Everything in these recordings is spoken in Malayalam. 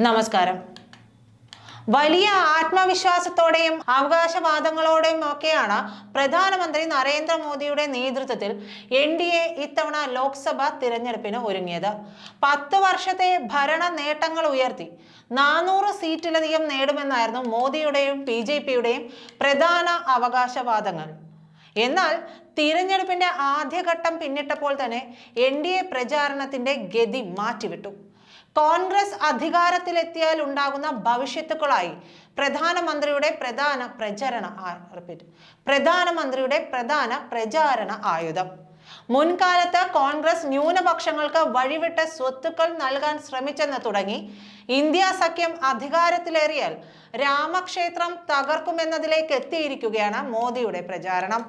നമസ്കാരം. വലിയ ആത്മവിശ്വാസത്തോടെയും അവകാശവാദങ്ങളോടെയും ഒക്കെയാണ് പ്രധാനമന്ത്രി നരേന്ദ്രമോദിയുടെ നേതൃത്വത്തിൽ NDA ഇത്തവണ ലോക്സഭ തിരഞ്ഞെടുപ്പിന് ഒരുങ്ങിയത്. 10 വർഷത്തെ ഭരണ നേട്ടങ്ങൾ ഉയർത്തി 400 സീറ്റിലധികം നേടുമെന്നായിരുന്നു മോദിയുടെയും BJPയുടെയും പ്രധാന അവകാശവാദങ്ങൾ. എന്നാൽ തിരഞ്ഞെടുപ്പിന്റെ ആദ്യഘട്ടം പിന്നിട്ടപ്പോൾ തന്നെ NDA പ്രചാരണത്തിന്റെ ഗതി മാറ്റിവിട്ടു. കോൺഗ്രസ് അധികാരത്തിലെത്തിയാൽ ഉണ്ടാകുന്ന ഭവിഷ്യത്തുക്കളായി പ്രധാനമന്ത്രിയുടെ പ്രധാന പ്രചാരണ ആയുധം. മുൻകാലത്ത് കോൺഗ്രസ് ന്യൂനപക്ഷങ്ങൾക്ക് വഴിവിട്ട സ്വത്തുക്കൾ നൽകാൻ ശ്രമിച്ചെന്ന് തുടങ്ങി ഇന്ത്യ സഖ്യം അധികാരത്തിലേറിയാൽ രാമക്ഷേത്രം തകർക്കുമെന്നതിലേക്ക് എത്തിയിരിക്കുകയാണ് മോദിയുടെ പ്രചാരണം.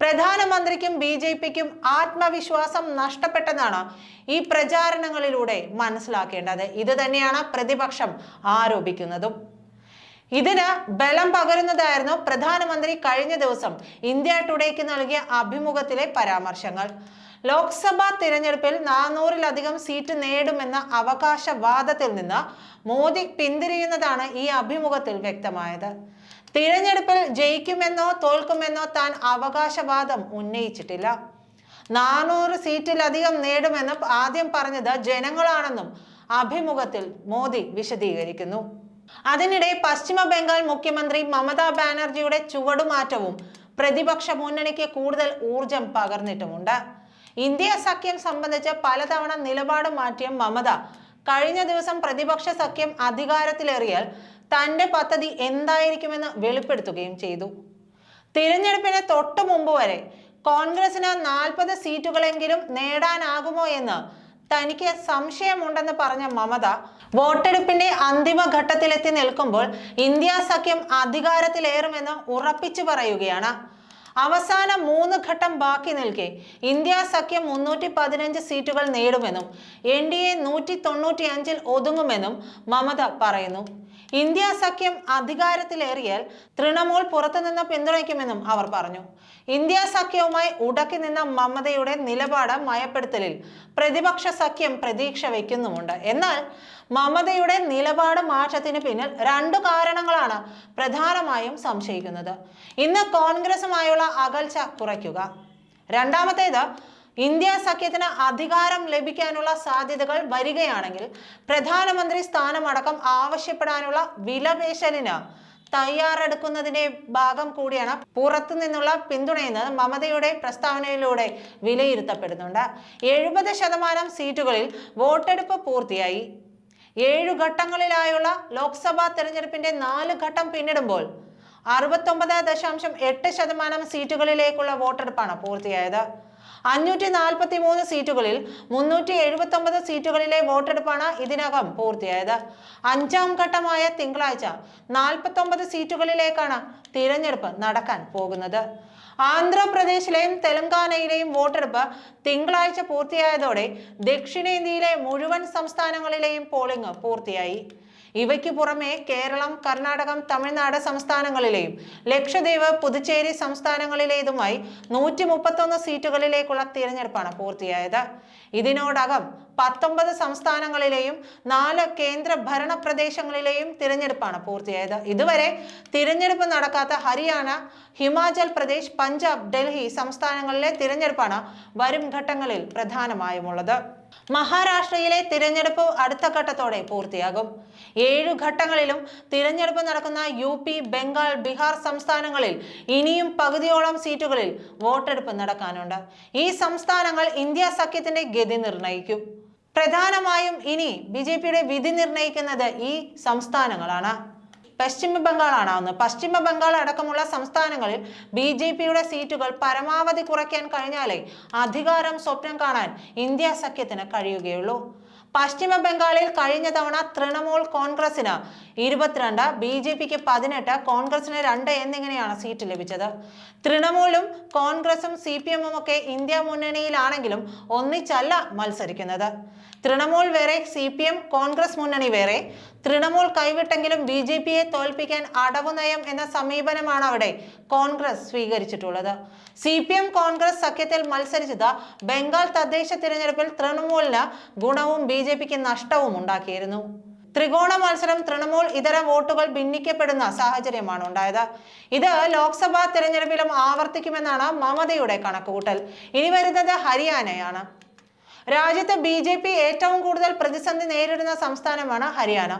പ്രധാനമന്ത്രിക്കും BJPക്കും ആത്മവിശ്വാസം നഷ്ടപ്പെട്ടെന്നാണ് ഈ പ്രചാരണങ്ങളിലൂടെ മനസ്സിലാക്കേണ്ടത്. ഇത് തന്നെയാണ് പ്രതിപക്ഷം ആരോപിക്കുന്നതും. ഇതിന് ബലം പകരുന്നതായിരുന്നു പ്രധാനമന്ത്രി കഴിഞ്ഞ ദിവസം ഇന്ത്യ ടുഡേക്ക് നൽകിയ അഭിമുഖത്തിലെ പരാമർശങ്ങൾ. ലോക്സഭാ തിരഞ്ഞെടുപ്പിൽ 400-ലധികം സീറ്റ് നേടുമെന്ന അവകാശവാദത്തിൽ നിന്ന് മോദി പിന്തിരിയുന്നതാണ് ഈ അഭിമുഖത്തിൽ വ്യക്തമായത്. തിരഞ്ഞെടുപ്പിൽ ജയിക്കുമെന്നോ തോൽക്കുമെന്നോ താൻ അവകാശവാദം ഉന്നയിച്ചിട്ടില്ല. 400 സീറ്റിലധികം നേടുമെന്ന് ആദ്യം പറഞ്ഞത് ജനങ്ങളാണെന്നും അഭിമുഖത്തിൽ മോദി വിശദീകരിക്കുന്നു. അതിനിടെ പശ്ചിമ ബംഗാൾ മുഖ്യമന്ത്രി മമതാ ബാനർജിയുടെ ചുവടുമാറ്റവും പ്രതിപക്ഷ മുന്നണിക്ക് കൂടുതൽ ഊർജം പകർന്നിട്ടുമുണ്ട്. ഇന്ത്യ സഖ്യം സംബന്ധിച്ച് പലതവണ നിലപാട് മാറ്റിയ മമത കഴിഞ്ഞ ദിവസം പ്രതിപക്ഷ സഖ്യം അധികാരത്തിലേറിയാൽ തന്റെ പദ്ധതി എന്തായിരിക്കുമെന്ന് വെളിപ്പെടുത്തുകയും ചെയ്തു. തിരഞ്ഞെടുപ്പിന് തൊട്ടു മുമ്പ് വരെ കോൺഗ്രസിന് 40 സീറ്റുകളെങ്കിലും നേടാനാകുമോ എന്ന് തനിക്ക് സംശയമുണ്ടെന്ന് പറഞ്ഞ മമത വോട്ടെടുപ്പിന്റെ അന്തിമ ഘട്ടത്തിലെത്തി നിൽക്കുമ്പോൾ ഇന്ത്യ സഖ്യം അധികാരത്തിലേറുമെന്ന് ഉറപ്പിച്ചു പറയുകയാണ്. അവസാന 3 ഘട്ടം ബാക്കി നിൽക്കെ ഇന്ത്യ സഖ്യം 315 സീറ്റുകൾ നേടുമെന്നും NDA 195-ൽ ഒതുങ്ങുമെന്നും മമത പറയുന്നു. ഇന്ത്യ സഖ്യം അധികാരത്തിലേറിയാൽ തൃണമൂൽ പുറത്തുനിന്ന് പിന്തുണയ്ക്കുമെന്നും അവർ പറഞ്ഞു. ഇന്ത്യ സഖ്യവുമായി ഉടക്കി നിന്ന മമതയുടെ നിലപാട് മയപ്പെടുത്തലിൽ പ്രതിപക്ഷ സഖ്യം പ്രതീക്ഷ വയ്ക്കുന്നുമുണ്ട്. എന്നാൽ മമതയുടെ നിലപാട് മാറ്റത്തിന് പിന്നിൽ 2 കാരണങ്ങളാണ് പ്രധാനമായും സംശയിക്കുന്നത്. ഇന്ന് കോൺഗ്രസുമായുള്ള അകൽച്ച കുറയ്ക്കുക, രണ്ടാമത്തേത് ഇന്ത്യ സഖ്യത്തിന് അധികാരം ലഭിക്കാനുള്ള സാധ്യതകൾ വരികയാണെങ്കിൽ പ്രധാനമന്ത്രി സ്ഥാനമടക്കം ആവശ്യപ്പെടാനുള്ള വിലപേശലിന് തയ്യാറെടുക്കുന്നതിന്റെ ഭാഗം കൂടിയാണ് പുറത്തു നിന്നുള്ള പിന്തുണയെന്ന് മമതയുടെ പ്രസ്താവനയിലൂടെ വിലയിരുത്തപ്പെടുന്നുണ്ട്. 70% സീറ്റുകളിൽ വോട്ടെടുപ്പ് പൂർത്തിയായി. 7 ഘട്ടങ്ങളിലായുള്ള ലോക്സഭാ തെരഞ്ഞെടുപ്പിന്റെ 4 ഘട്ടം പിന്നിടുമ്പോൾ 69.8% സീറ്റുകളിലേക്കുള്ള വോട്ടെടുപ്പാണ് പൂർത്തിയായത്. 543 സീറ്റുകളിൽ 379 സീറ്റുകളിലെ വോട്ടെടുപ്പാണ് ഇതിനകം പൂർത്തിയായത്. 5ാം ഘട്ടമായ തിങ്കളാഴ്ച 49 സീറ്റുകളിലേക്കാണ് തിരഞ്ഞെടുപ്പ് നടക്കാൻ പോകുന്നത്. ആന്ധ്രാപ്രദേശിലെയും തെലങ്കാനയിലെയും വോട്ടെടുപ്പ് തിങ്കളാഴ്ച പൂർത്തിയായതോടെ ദക്ഷിണേന്ത്യയിലെ മുഴുവൻ സംസ്ഥാനങ്ങളിലെയും പോളിംഗ് പൂർത്തിയായി. ഇവയ്ക്ക് പുറമെ കേരളം, കർണാടകം, തമിഴ്നാട് സംസ്ഥാനങ്ങളിലെയും ലക്ഷദ്വീപ്, പുതുച്ചേരി സംസ്ഥാനങ്ങളിലേതുമായി 131 സീറ്റുകളിലേക്കുള്ള തിരഞ്ഞെടുപ്പാണ് പൂർത്തിയായത്. ഇതിനോടകം 19 സംസ്ഥാനങ്ങളിലെയും 4 കേന്ദ്ര ഭരണ പ്രദേശങ്ങളിലെയും തിരഞ്ഞെടുപ്പാണ് പൂർത്തിയായത്. ഇതുവരെ തിരഞ്ഞെടുപ്പ് നടക്കാത്ത ഹരിയാന, ഹിമാചൽ പ്രദേശ്, പഞ്ചാബ്, ഡൽഹി സംസ്ഥാനങ്ങളിലെ തിരഞ്ഞെടുപ്പാണ് വരും ഘട്ടങ്ങളിൽ പ്രധാനമായുമുള്ളത്. മഹാരാഷ്ട്രയിലെ തിരഞ്ഞെടുപ്പ് അടുത്ത ഘട്ടത്തോടെ പൂർത്തിയാകും. 7 ഘട്ടങ്ങളിലും തിരഞ്ഞെടുപ്പ് നടക്കുന്ന UP, ബംഗാൾ, ബീഹാർ സംസ്ഥാനങ്ങളിൽ ഇനിയും പകുതിയോളം സീറ്റുകളിൽ വോട്ടെടുപ്പ് നടക്കാനുണ്ട്. ഈ സംസ്ഥാനങ്ങൾ ഇന്ത്യ സഖ്യത്തിന്റെ ഗതി നിർണയിക്കും. പ്രധാനമായും ഇനി BJPയുടെ വിധി നിർണയിക്കുന്നത് ഈ സംസ്ഥാനങ്ങളാണ്. പശ്ചിമ ബംഗാൾ അടക്കമുള്ള സംസ്ഥാനങ്ങളിൽ BJPയുടെ സീറ്റുകൾ പരമാവധി കുറയ്ക്കാൻ കഴിഞ്ഞാലേ അധികാരം സ്വപ്നം കാണാൻ ഇന്ത്യ സഖ്യത്തിന് കഴിയുകയുള്ളൂ. പശ്ചിമ ബംഗാളിൽ കഴിഞ്ഞ തവണ തൃണമൂൽ കോൺഗ്രസിന് 22, BJPക്ക് 18, കോൺഗ്രസിന് 2 എന്നിങ്ങനെയാണ് സീറ്റ് ലഭിച്ചത്. തൃണമൂലും കോൺഗ്രസും CPM-ഉം ഒക്കെ ഇന്ത്യ മുന്നണിയിലാണെങ്കിലും ഒന്നിച്ചല്ല മത്സരിക്കുന്നത്. തൃണമൂൽ വേറെ, CPM കോൺഗ്രസ് മുന്നണി വേറെ. തൃണമൂൽ കൈവിട്ടെങ്കിലും BJPയെ തോൽപ്പിക്കാൻ അടവുനയം എന്ന സമീപനമാണ് അവിടെ കോൺഗ്രസ് സ്വീകരിച്ചിട്ടുള്ളത്. CPM കോൺഗ്രസ് സഖ്യത്തിൽ മത്സരിച്ചത് ബംഗാൾ തദ്ദേശ തിരഞ്ഞെടുപ്പിൽ തൃണമൂലിന് ഗുണവും BJPക്ക് നഷ്ടവും ഉണ്ടാക്കിയിരുന്നു. ത്രികോണ മത്സരം തൃണമൂൽ ഇതര വോട്ടുകൾ ഭിന്നിക്കപ്പെടുന്ന സാഹചര്യമാണ് ഉണ്ടായത്. ഇത് ലോക്സഭാ തിരഞ്ഞെടുപ്പിലും ആവർത്തിക്കുമെന്നാണ് മമതയുടെ കണക്കുകൂട്ടൽ. ഇനി വരുന്നത് ഹരിയാനയാണ്. രാജ്യത്ത് BJP ഏറ്റവും കൂടുതൽ പ്രതിസന്ധി നേരിടുന്ന സംസ്ഥാനമാണ് ഹരിയാന.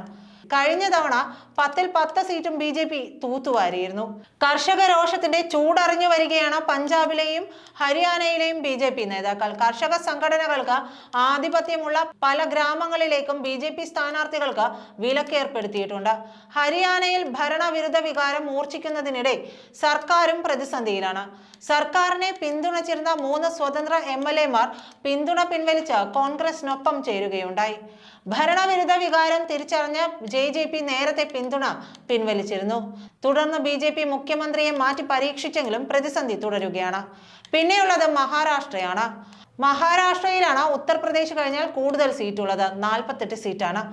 കഴിഞ്ഞ തവണ 10 സീറ്റും BJP തൂത്തുവാരിയിരുന്നു. കർഷക രോഷത്തിന്റെ ചൂടറിഞ്ഞു വരികയാണ് പഞ്ചാബിലെയും ഹരിയാനയിലെയും BJP നേതാക്കൾ. കർഷക സംഘടനകൾക്ക് ആധിപത്യമുള്ള പല ഗ്രാമങ്ങളിലേക്കും BJP സ്ഥാനാർത്ഥികൾക്ക് വിലക്കേർപ്പെടുത്തിയിട്ടുണ്ട്. ഹരിയാനയിൽ ഭരണവിരുദ്ധ വികാരം മൂർച്ഛിക്കുന്നതിനിടെ സർക്കാരും പ്രതിസന്ധിയിലാണ്. സർക്കാരിനെ പിന്തുണച്ചിരുന്ന 3 സ്വതന്ത്ര MLA-മാർ പിന്തുണ പിൻവലിച്ച് കോൺഗ്രസിനൊപ്പം ചേരുകയുണ്ടായി. ഭരണവിരുദ്ധ വികാരം തിരിച്ചറിഞ്ഞ JJP നേരത്തെ പിന്തുണ പിൻവലിച്ചിരുന്നു. തുടർന്ന് BJP മുഖ്യമന്ത്രിയെ മാറ്റി പരീക്ഷിച്ചെങ്കിലും പ്രതിസന്ധി തുടരുകയാണ്. പിന്നെയുള്ളത് മഹാരാഷ്ട്രയാണ്. മഹാരാഷ്ട്രയിലാണ് ഉത്തർപ്രദേശ് കഴിഞ്ഞാൽ കൂടുതൽ സീറ്റുള്ളത്, 48 സീറ്റാണ്.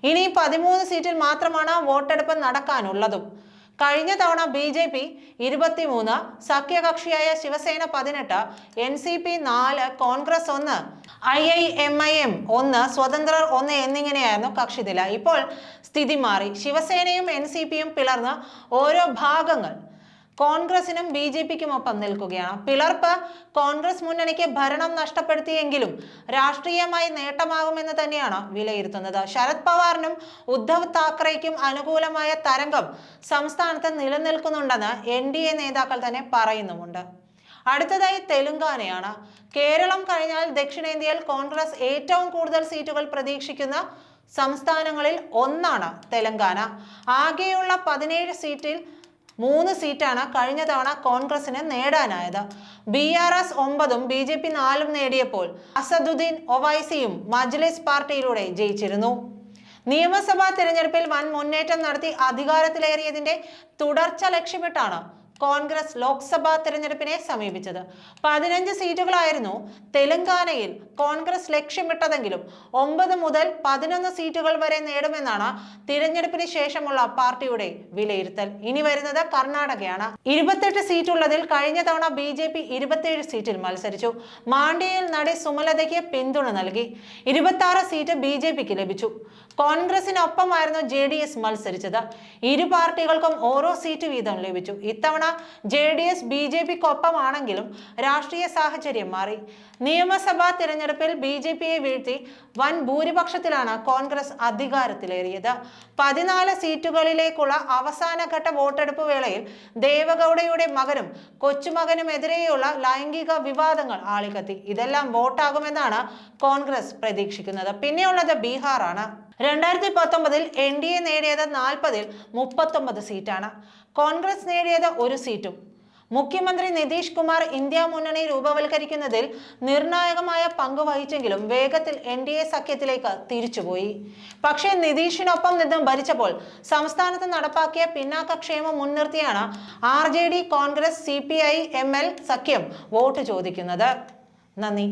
ഇനി 13 സീറ്റിൽ മാത്രമാണ് വോട്ടെടുപ്പ് നടക്കാനുള്ളതും. കഴിഞ്ഞ തവണ BJP 23, സഖ്യകക്ഷിയായ Shiv Sena 18, NCP 4, Congress 1, IIMIM 1, സ്വതന്ത്രർ 1 എന്നിങ്ങനെയായിരുന്നു കക്ഷിനില. ഇപ്പോൾ സ്ഥിതി മാറി. ശിവസേനയും NCPയും പിളർന്ന് ഓരോ ഭാഗങ്ങൾ കോൺഗ്രസിനും BJPക്കും ഒപ്പം നിൽക്കുകയാണ്. പിളർപ്പ് കോൺഗ്രസ് മുന്നണിക്ക് ഭരണം നഷ്ടപ്പെടുത്തിയെങ്കിലും രാഷ്ട്രീയമായി നേട്ടമാകുമെന്ന് തന്നെയാണ് വിലയിരുത്തുന്നത്. ശരത് പവാറിനും ഉദ്ധവ് താക്കറേക്കും അനുകൂലമായ തരംഗം സംസ്ഥാനത്ത് നിലനിൽക്കുന്നുണ്ടെന്ന് NDA നേതാക്കൾ തന്നെ പറയുന്നുമുണ്ട്. അടുത്തതായി തെലുങ്കാനയാണ്. കേരളം കഴിഞ്ഞാൽ ദക്ഷിണേന്ത്യയിൽ കോൺഗ്രസ് ഏറ്റവും കൂടുതൽ സീറ്റുകൾ പ്രതീക്ഷിക്കുന്ന സംസ്ഥാനങ്ങളിൽ ഒന്നാണ് തെലങ്കാന. ആകെയുള്ള 17 സീറ്റിൽ 3 സീറ്റാണ് കഴിഞ്ഞ തവണ കോൺഗ്രസിന് നേടാനായത്. BRS 9ഉം BJP 4ഉം നേടിയപ്പോൾ അസദുദ്ദീൻ ഒവൈസിയും മജ്ലിസ് പാർട്ടിയിലൂടെ ജയിച്ചിരുന്നു. നിയമസഭാ തിരഞ്ഞെടുപ്പിൽ വൻ മുന്നേറ്റം നടത്തി അധികാരത്തിലേറിയതിന്റെ തുടർച്ച ലക്ഷ്യമിട്ടാണ് കോൺഗ്രസ് ലോക്സഭാ തിരഞ്ഞെടുപ്പിനെ സമീപിച്ചത്. 15 സീറ്റുകളായിരുന്നു തെലങ്കാനയിൽ കോൺഗ്രസ് ലക്ഷ്യമിട്ടതെങ്കിലും 9 മുതൽ 11 സീറ്റുകൾ വരെ നേടുമെന്നാണ് തിരഞ്ഞെടുപ്പിന് ശേഷമുള്ള പാർട്ടിയുടെ വിലയിരുത്തൽ. ഇനി വരുന്നത് കർണാടകയാണ്. 28 സീറ്റുള്ളതിൽ കഴിഞ്ഞ തവണ BJP 27 സീറ്റിൽ മത്സരിച്ചു. മാണ്ഡ്യയിൽ നടി സുമലതയ്ക്ക് പിന്തുണ നൽകി. 26 സീറ്റ് BJPക്ക് ലഭിച്ചു. കോൺഗ്രസിനൊപ്പമായിരുന്നു JDS മത്സരിച്ചത്. ഇരു പാർട്ടികൾക്കും ഓരോ സീറ്റ് വീതം ലഭിച്ചു. ഇത്തവണ JDS BJPക്കൊപ്പമാണെങ്കിലും രാഷ്ട്രീയ സാഹചര്യം മാറി. നിയമസഭാ തിരഞ്ഞെടുപ്പിൽ BJPയെ വീഴ്ത്തി വൻ ഭൂരിപക്ഷത്തിലാണ് കോൺഗ്രസ് അധികാരത്തിലേറിയത്. 14 സീറ്റുകളിലേക്കുള്ള അവസാനഘട്ട വോട്ടെടുപ്പ് വേളയിൽ ദേവഗൌഡയുടെ മകനും കൊച്ചുമകനുമെതിരെയുള്ള ലൈംഗിക വിവാദങ്ങൾ ആളിക്കത്തി. ഇതെല്ലാം വോട്ടാകുമെന്നാണ് കോൺഗ്രസ് പ്രതീക്ഷിക്കുന്നത്. പിന്നെയുള്ളത് ബീഹാർ ആണ്. 2019 NDA നേടിയത് 40ൽ 39 സീറ്റാണ്. കോൺഗ്രസ് നേടിയത് 1 സീറ്റും. മുഖ്യമന്ത്രി നിതീഷ് കുമാർ ഇന്ത്യ മുന്നണി രൂപവൽക്കരിക്കുന്നതിൽ നിർണായകമായ പങ്ക് വഹിച്ചെങ്കിലും വേഗത്തിൽ NDA സഖ്യത്തിലേക്ക് തിരിച്ചുപോയി. പക്ഷേ നിതീഷിനൊപ്പം നിന്നും ഭരിച്ചപ്പോൾ സംസ്ഥാനത്ത് നടപ്പാക്കിയ പിന്നാക്കക്ഷേമം മുൻനിർത്തിയാണ് RJD, കോൺഗ്രസ്, CPI, ML സഖ്യം വോട്ട് ചോദിക്കുന്നത്. നന്ദി.